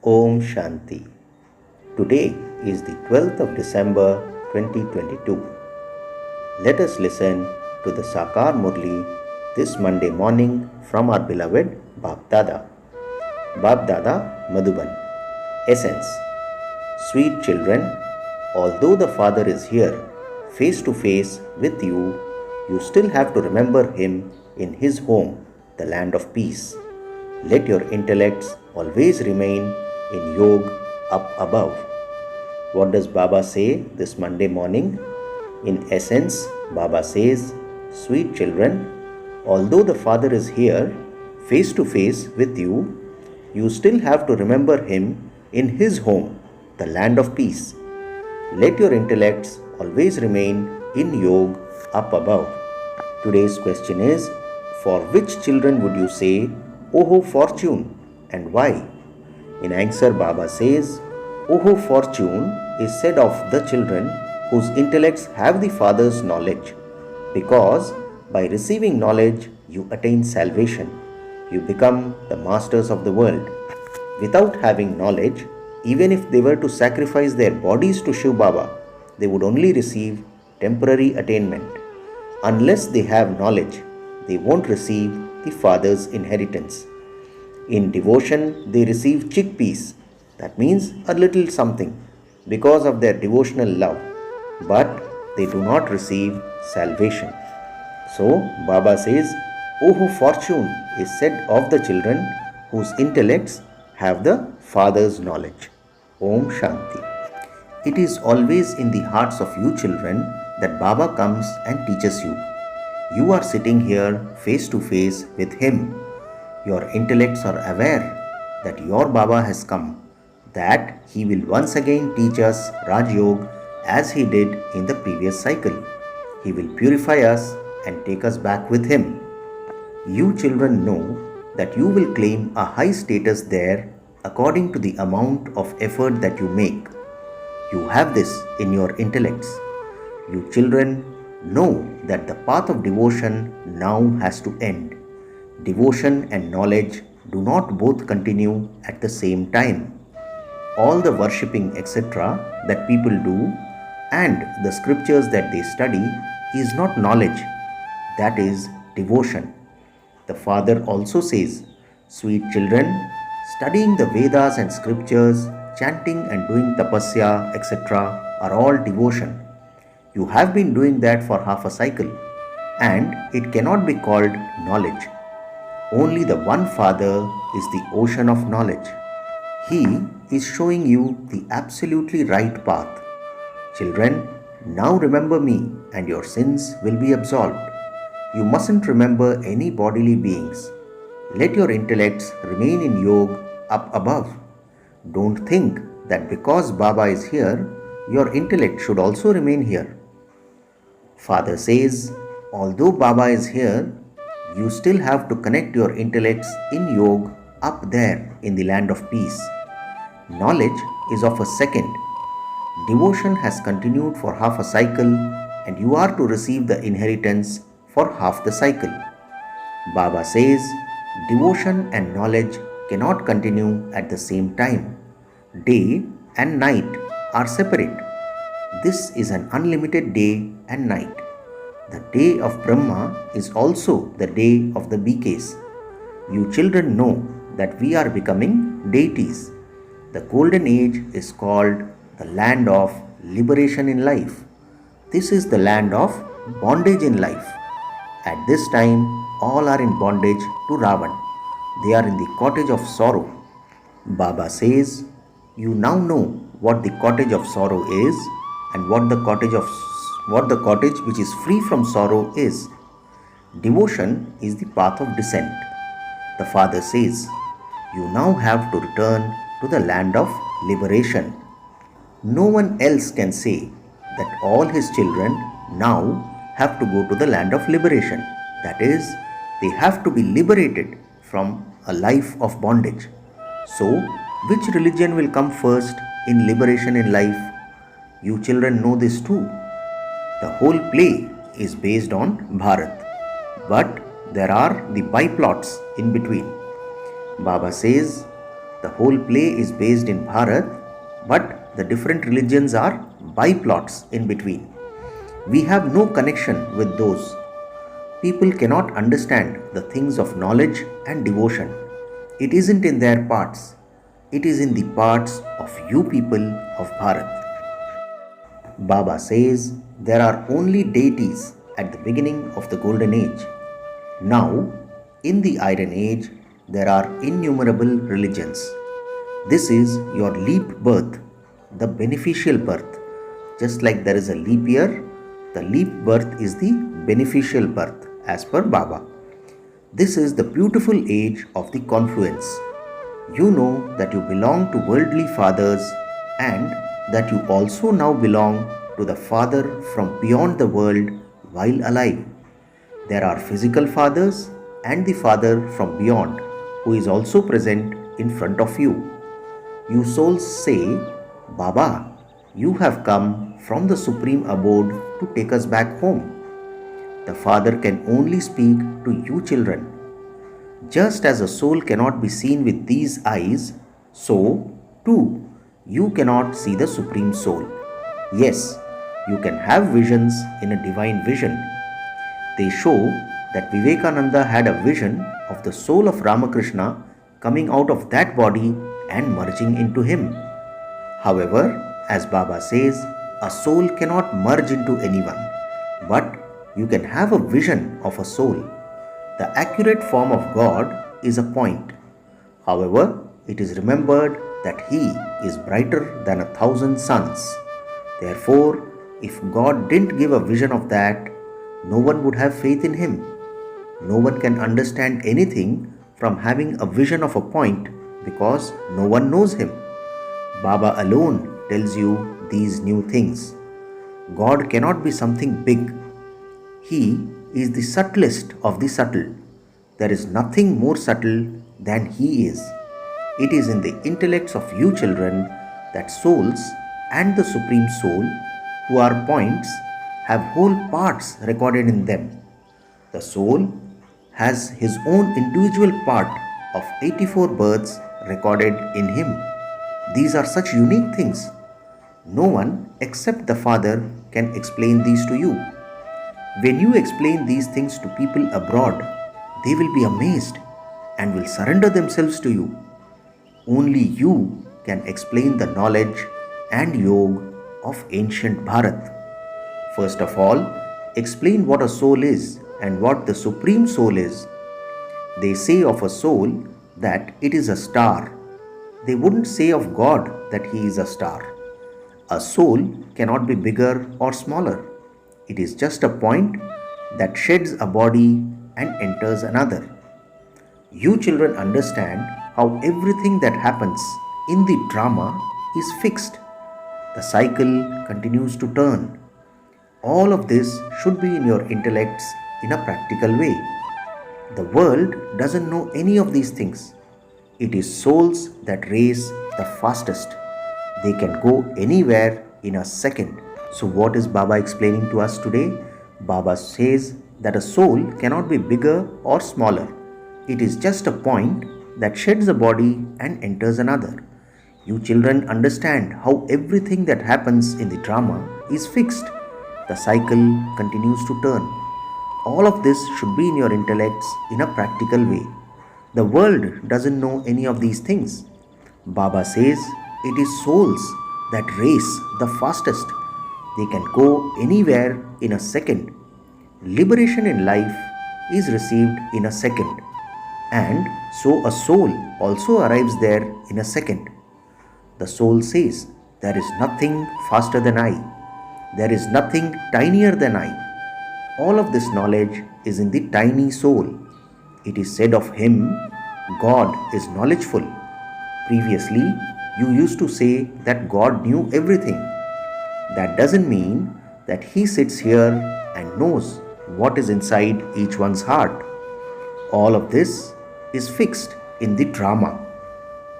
Om Shanti. Today is the 12th of December 2022. Let us listen to the Sakar Murli this Monday morning from our beloved Bap Dada. Bap Dada Madhuban. Essence. Sweet children, although the Father is here, face to face with you, you still have to remember Him in His home, the land of peace. Let your intellects always remain in Yog up above. What does Baba say this Monday morning? In essence, Baba says, sweet children, although the Father is here, face to face with you, you still have to remember Him in His home, the land of peace. Let your intellects always remain in Yog up above. Today's question is, for which children would you say, "Oho fortune," and why? In answer, Baba says, "Oho fortune" is said of the children whose intellects have the Father's knowledge, because by receiving knowledge you attain salvation. You become the masters of the world. Without having knowledge, even if they were to sacrifice their bodies to Shiv Baba, they would only receive temporary attainment. Unless they have knowledge, they won't receive the Father's inheritance. In devotion, they receive chickpeas, that means a little something, because of their devotional love, but they do not receive salvation. So, Baba says, "Oho fortune" is said of the children whose intellects have the Father's knowledge. Om Shanti. It is always in the hearts of you children that Baba comes and teaches you. You are sitting here face to face with Him. Your intellects are aware that your Baba has come, that He will once again teach us Raj Yoga as He did in the previous cycle. He will purify us and take us back with Him. You children know that you will claim a high status there according to the amount of effort that you make. You have this in your intellects. You children know that the path of devotion now has to end. Devotion and knowledge do not both continue at the same time. All the worshipping etc. that people do and the scriptures that they study is not knowledge, that is devotion. The Father also says, sweet children, studying the Vedas and scriptures, chanting and doing tapasya etc. are all devotion. You have been doing that for half a cycle, and it cannot be called knowledge. Only the one Father is the ocean of knowledge. He is showing you the absolutely right path. Children, now remember me and your sins will be absolved. You mustn't remember any bodily beings. Let your intellects remain in Yoga up above. Don't think that because Baba is here, your intellect should also remain here. Father says, although Baba is here, you still have to connect your intellects in Yoga up there in the land of peace. Knowledge is of a second. Devotion has continued for half a cycle and you are to receive the inheritance for half the cycle. Baba says, devotion and knowledge cannot continue at the same time. Day and night are separate. This is an unlimited day and night. The day of Brahma is also the day of the BKs. You children know that we are becoming deities. The golden age is called the land of liberation in life. This is the land of bondage in life. At this time, all are in bondage to Ravan. They are in the cottage of sorrow. Baba says, you now know what the cottage of sorrow is and what the cottage which is free from sorrow is. Devotion is the path of descent. The Father says, you now have to return to the land of liberation. No one else can say that all his children now have to go to the land of liberation. That is, they have to be liberated from a life of bondage. So, which religion will come first in liberation in life? You children know this too. The whole play is based on Bharat, but there are the byplots in between. Baba says, the The whole play is based in Bharat, but the different religions are byplots in between. We have no connection with those. People cannot understand the things of knowledge and devotion. It isn't in their parts. It is in the parts of you people of Bharat. Baba says there are only deities at the beginning of the Golden Age. Now, in the Iron Age, there are innumerable religions. This is your leap birth, the beneficial birth. Just like there is a leap year, the leap birth is the beneficial birth as per Baba. This is the beautiful age of the confluence. You know that you belong to worldly fathers and that you also now belong to the Father from beyond the world while alive. There are physical fathers and the Father from beyond who is also present in front of you. You souls say, Baba, you have come from the supreme abode to take us back home. The Father can only speak to you children. Just as a soul cannot be seen with these eyes, so too you cannot see the Supreme Soul. Yes, you can have visions in a divine vision. They show that Vivekananda had a vision of the soul of Ramakrishna coming out of that body and merging into him. However, as Baba says, a soul cannot merge into anyone, but you can have a vision of a soul. The accurate form of God is a point. However, it is remembered that He is brighter than 1,000 suns. Therefore, if God didn't give a vision of that, no one would have faith in Him. No one can understand anything from having a vision of a point because no one knows Him. Baba alone tells you these new things. God cannot be something big. He is the subtlest of the subtle. There is nothing more subtle than He is. It is in the intellects of you children that souls and the Supreme Soul, who are points, have whole parts recorded in them. The soul has his own individual part of 84 births recorded in him. These are such unique things. No one except the Father can explain these to you. When you explain these things to people abroad, they will be amazed and will surrender themselves to you. Only you can explain the knowledge and yoga of ancient Bharat. First of all, explain what a soul is and what the Supreme Soul is. They say of a soul that it is a star. They wouldn't say of God that He is a star. A soul cannot be bigger or smaller. It is just a point that sheds a body and enters another. You children understand how everything that happens in the drama is fixed. The cycle continues to turn. All of this should be in your intellects in a practical way. The world doesn't know any of these things. It is souls that race the fastest. They can go anywhere in a second. So what is Baba explaining to us today? Baba says that a soul cannot be bigger or smaller. It is just a point that sheds a body and enters another. You children understand how everything that happens in the drama is fixed. The cycle continues to turn. All of this should be in your intellects in a practical way. The world doesn't know any of these things. Baba says it is souls that race the fastest. They can go anywhere in a second. Liberation in life is received in a second. And so a soul also arrives there in a second. The soul says, there is nothing faster than I. There is nothing tinier than I. All of this knowledge is in the tiny soul. It is said of him, God is knowledgeful. Previously, you used to say that God knew everything. That doesn't mean that He sits here and knows what is inside each one's heart. All of this is fixed in the drama.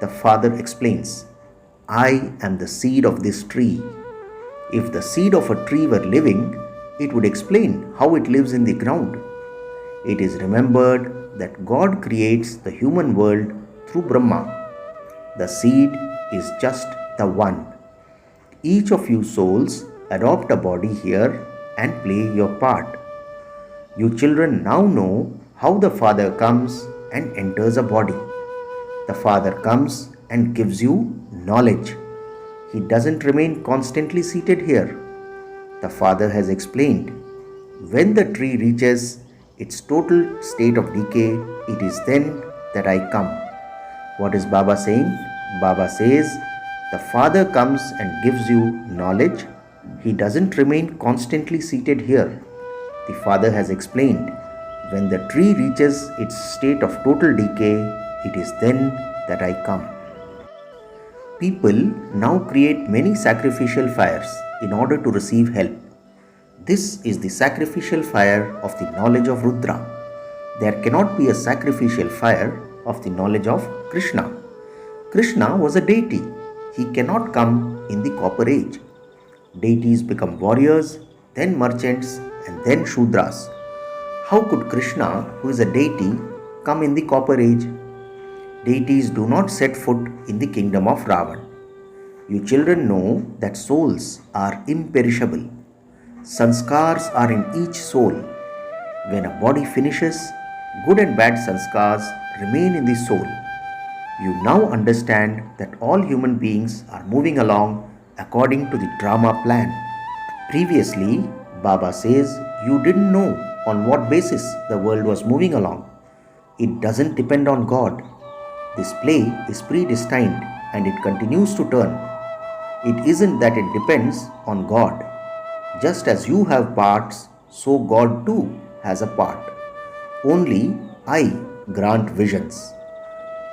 The Father explains, I am the seed of this tree. If the seed of a tree were living, it would explain how it lives in the ground. It is remembered that God creates the human world through Brahma. The seed is just the one. Each of you souls adopt a body here and play your part. You children now know how the Father comes and enters a body. The Father comes and gives you knowledge. He doesn't remain constantly seated here. The Father has explained, when the tree reaches its total state of decay, it is then that I come. What is Baba saying? Baba says, the Father comes and gives you knowledge. He doesn't remain constantly seated here. The Father has explained, when the tree reaches its state of total decay, it is then that I come. People now create many sacrificial fires in order to receive help. This is the sacrificial fire of the knowledge of Rudra. There cannot be a sacrificial fire of the knowledge of Krishna. Krishna was a deity. He cannot come in the copper age. Deities become warriors, then merchants, and then Shudras. How could Krishna, who is a deity, come in the copper age? Deities do not set foot in the kingdom of Ravan. You children know that souls are imperishable. Sanskars are in each soul. When a body finishes, good and bad sanskars remain in the soul. You now understand that all human beings are moving along according to the drama plan. Previously, Baba says you didn't know on what basis the world was moving along. It doesn't depend on God. This play is predestined and it continues to turn. It isn't that it depends on God. Just as you have parts, so God too has a part. Only I grant visions.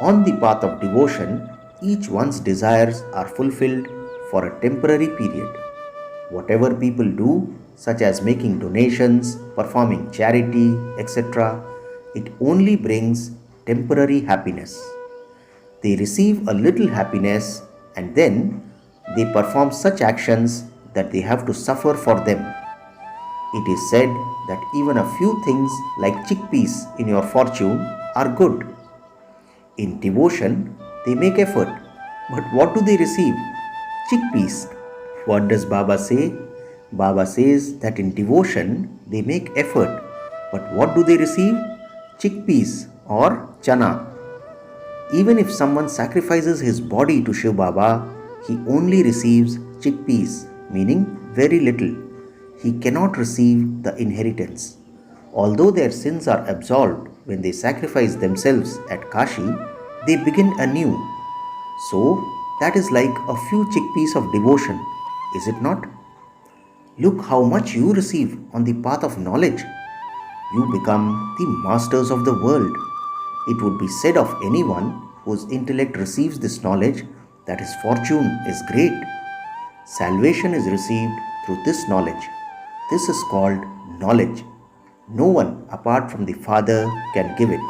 On the path of devotion, each one's desires are fulfilled for a temporary period. Whatever people do, such as making donations, performing charity, etc., it only brings temporary happiness. They receive a little happiness and then they perform such actions that they have to suffer for them. It is said that even a few things like chickpeas in your fortune are good. In devotion, they make effort. But what do they receive? Chickpeas. What does Baba say? Baba says that in devotion, they make effort. But what do they receive? Chickpeas or chana. Even if someone sacrifices his body to Shiv Baba, he only receives chickpeas, meaning very little. He cannot receive the inheritance. Although their sins are absolved when they sacrifice themselves at Kashi, they begin anew. So, that is like a few chickpeas of devotion, is it not? Look how much you receive on the path of knowledge. You become the masters of the world. It would be said of anyone whose intellect receives this knowledge that his fortune is great. Salvation is received through this knowledge. This is called knowledge. No one apart from the Father can give it.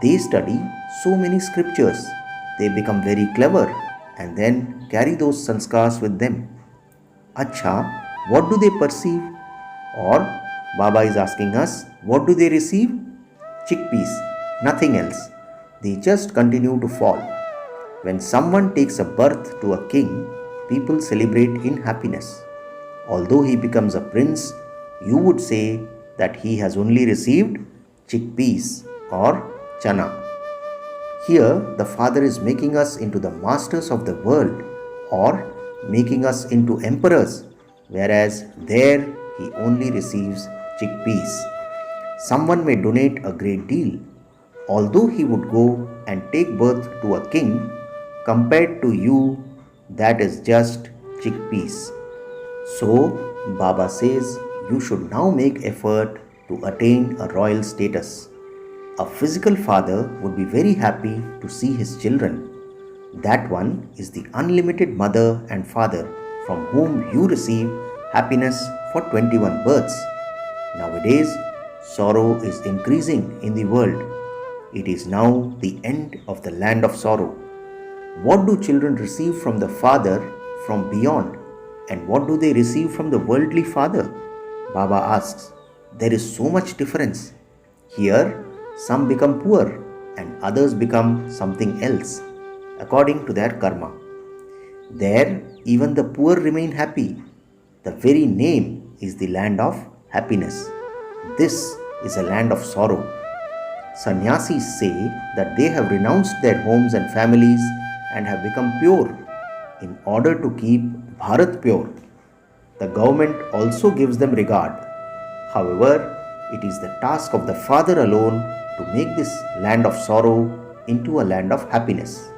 They study so many scriptures. They become very clever and then carry those sanskars with them. Acha, what do they perceive? Or Baba is asking us, what do they receive? Chickpeas, nothing else. They just continue to fall. When someone takes a birth to a king, people celebrate in happiness. Although he becomes a prince, you would say that he has only received chickpeas or chana. Here, the Father is making us into the masters of the world or making us into emperors, whereas there he only receives chickpeas. Someone may donate a great deal, although he would go and take birth to a king. Compared to you, that is just chickpeas. So, Baba says you should now make effort to attain a royal status. A physical father would be very happy to see his children. That one is the unlimited mother and father from whom you receive happiness for 21 births. Nowadays, sorrow is increasing in the world. It is now the end of the land of sorrow. What do children receive from the Father from beyond? And what do they receive from the worldly father? Baba asks. There is so much difference. Here, some become poor and others become something else. according to their karma. There, even the poor remain happy. The very name is the land of happiness. This is a land of sorrow. Sannyasis say that they have renounced their homes and families and have become pure in order to keep Bharat pure. The government also gives them regard. However, it is the task of the Father alone to make this land of sorrow into a land of happiness.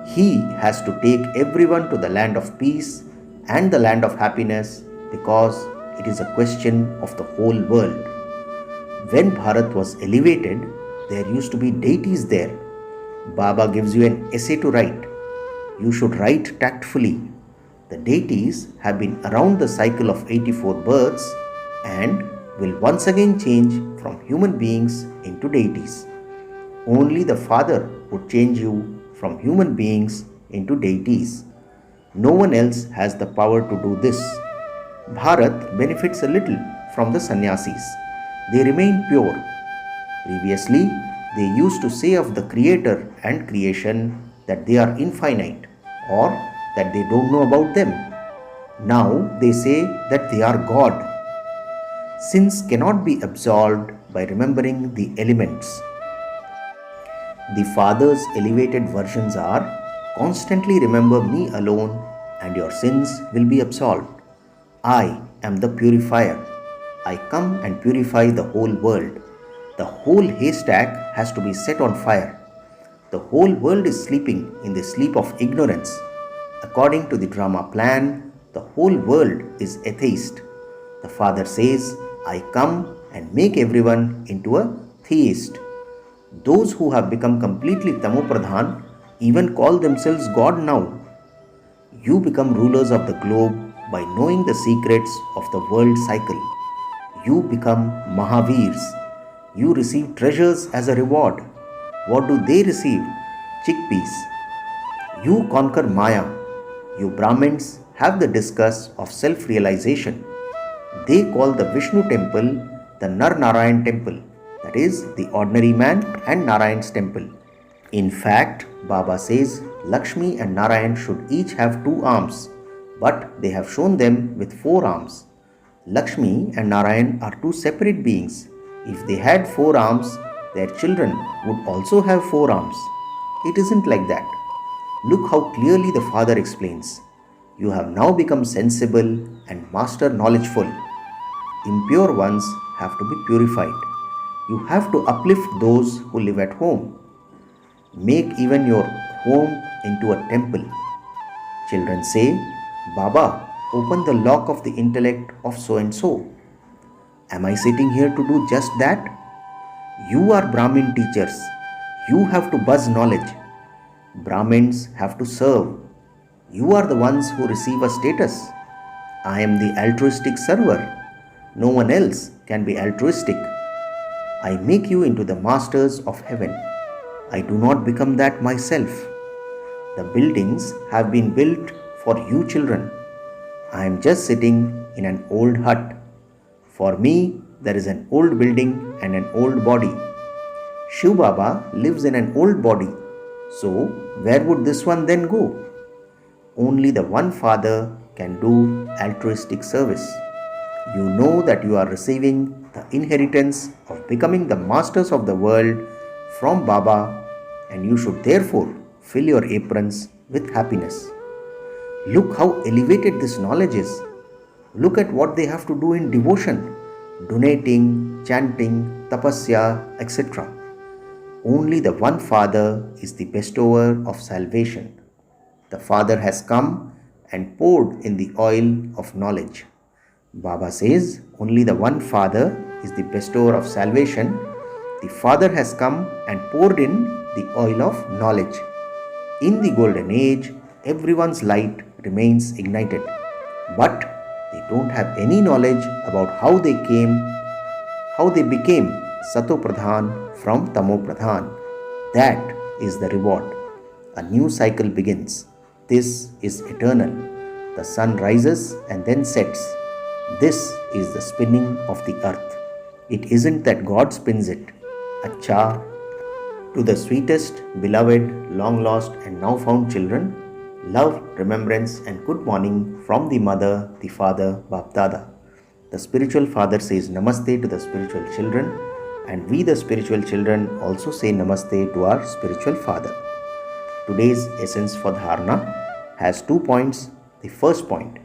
He has to take everyone to the land of peace and the land of happiness because it is a question of the whole world. When Bharat was elevated, there used to be deities there. Baba gives you an essay to write. You should write tactfully. The deities have been around the cycle of 84 births and will once again change from human beings into deities. Only the Father would change you from human beings into deities. No one else has the power to do this. Bharat benefits a little from the sannyasis. They remain pure. Previously, they used to say of the Creator and creation that they are infinite or that they don't know about them. Now they say that they are God. Sins cannot be absolved by remembering the elements. The Father's elevated versions are, constantly remember me alone and your sins will be absolved. I am the purifier. I come and purify the whole world. The whole haystack has to be set on fire. The whole world is sleeping in the sleep of ignorance. According to the drama plan, the whole world is atheist. The Father says, I come and make everyone into a theist. Those who have become completely tamopradhan even call themselves God now. You become rulers of the globe by knowing the secrets of the world cycle. You become Mahaveers. You receive treasures as a reward. What do they receive? Chickpeas. You conquer Maya. You Brahmins have the discuss of self-realization. They call the Vishnu temple the Nar Narayan temple, that is, the ordinary man and Narayan's temple. In fact, Baba says Lakshmi and Narayan should each have 2 arms, but they have shown them with 4 arms. Lakshmi and Narayan are 2 separate beings. If they had 4 arms, their children would also have 4 arms. It isn't like that. Look how clearly the Father explains. You have now become sensible and master knowledgeful. Impure ones have to be purified. You have to uplift those who live at home. Make even your home into a temple. Children say, Baba, open the lock of the intellect of so and so. Am I sitting here to do just that? You are Brahmin teachers. You have to buzz knowledge. Brahmins have to serve. You are the ones who receive a status. I am the altruistic server. No one else can be altruistic. I make you into the masters of heaven. I do not become that myself. The buildings have been built for you children. I am just sitting in an old hut. For me, there is an old building and an old body. Shiv Baba lives in an old body. So, where would this one then go? Only the one Father can do altruistic service. You know that you are receiving the inheritance of becoming the masters of the world from Baba, and you should therefore fill your aprons with happiness. Look how elevated this knowledge is. Look at what they have to do in devotion, donating, chanting, tapasya, etc. Only the one Father is the bestower of salvation. The Father has come and poured in the oil of knowledge. Baba says only the one Father is the bestower of salvation. The Father has come and poured in the oil of knowledge. In the golden age, everyone's light remains ignited, but they don't have any knowledge about how they became Satopradhan from Tamopradhan. That is the reward. A new cycle begins. This is eternal. The sun rises and then sets. This is the spinning of the earth. It isn't that God spins it. Acha. To the sweetest, beloved, long lost, and now found children, love, remembrance, and good morning from the mother, the father, Bap Dada. The spiritual father says Namaste to the spiritual children, and we, the spiritual children, also say Namaste to our spiritual father. Today's essence for dharana has 2 points. The first point: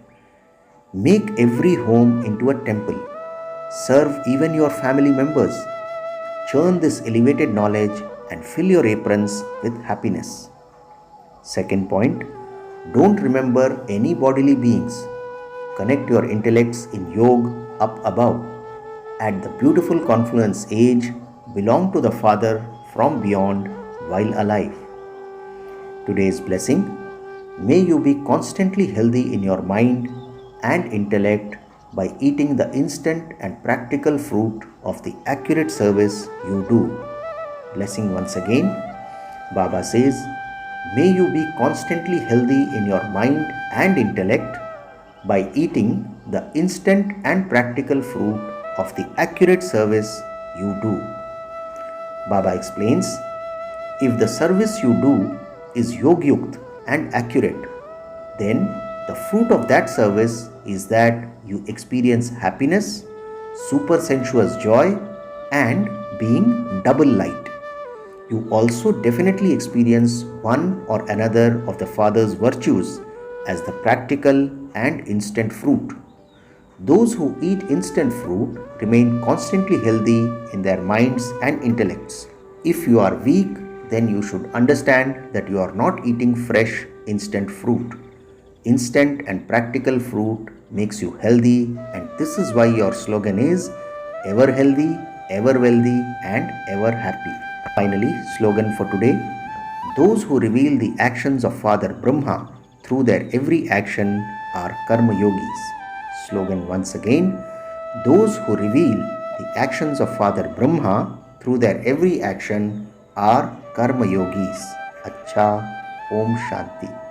make every home into a temple. Serve even your family members. Churn this elevated knowledge and fill your aprons with happiness. Second point: don't remember any bodily beings. Connect your intellects in yoga up above. At the beautiful confluence age, belong to the Father from beyond while alive. Today's blessing: may you be constantly healthy in your mind and intellect by eating the instant and practical fruit of the accurate service you do. Blessing once again. Baba says, may you be constantly healthy in your mind and intellect by eating the instant and practical fruit of the accurate service you do. Baba explains, if the service you do is yogyukt and accurate, then the fruit of that service is that you experience happiness, super sensuous joy, and being double light. You also definitely experience one or another of the Father's virtues as the practical and instant fruit. Those who eat instant fruit remain constantly healthy in their minds and intellects. If you are weak, then you should understand that you are not eating fresh instant fruit. Instant and practical fruit makes you healthy, and this is why your slogan is ever healthy, ever wealthy, and ever happy. Finally, slogan for today: those who reveal the actions of Father Brahma through their every action are Karma Yogis. Slogan once again: those who reveal the actions of Father Brahma through their every action are Karma Yogis. Acha, Om Shanti.